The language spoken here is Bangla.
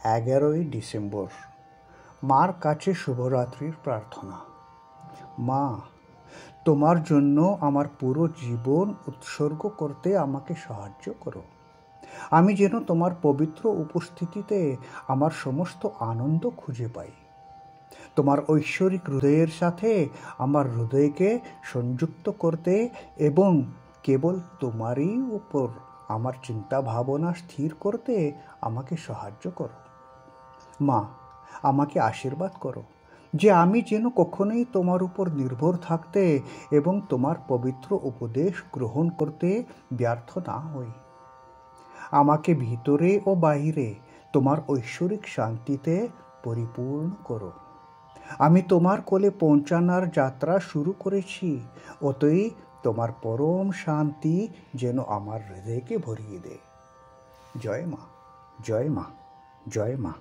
11ই ডিসেম্বর। মার কাছে শুভরাত্রির প্রার্থনা। মা, তোমার জন্য আমার পুরো জীবন উৎসর্গ করতে আমাকে সাহায্য করো। আমি যেন তোমার পবিত্র উপস্থিতিতে আমার সমস্ত আনন্দ খুঁজে পাই। তোমার ঐশ্বরিক হৃদয়ের সাথে আমার হৃদয়কে সংযুক্ত করতে এবং কেবল তোমারই উপর আমার চিন্তা ভাবনা স্থির করতে আমাকে সাহায্য করো। মা, আমাকে আশীর্বাদ করো যে আমি যেন কখনোই তোমার উপর নির্ভর থাকতে এবং তোমার পবিত্র উপদেশ গ্রহণ করতে ব্যর্থ না হই। আমাকে ভিতরে ও বাহিরে তোমার ঐশ্বরিক শান্তিতে পরিপূর্ণ করো। আমি তোমার কোলে পৌঁছানোর যাত্রা শুরু করেছি, অতই তোমার পরম শান্তি যেন আমার হৃদয়কে ভরিয়ে দেয়। জয় মা, জয় মা, জয় মা।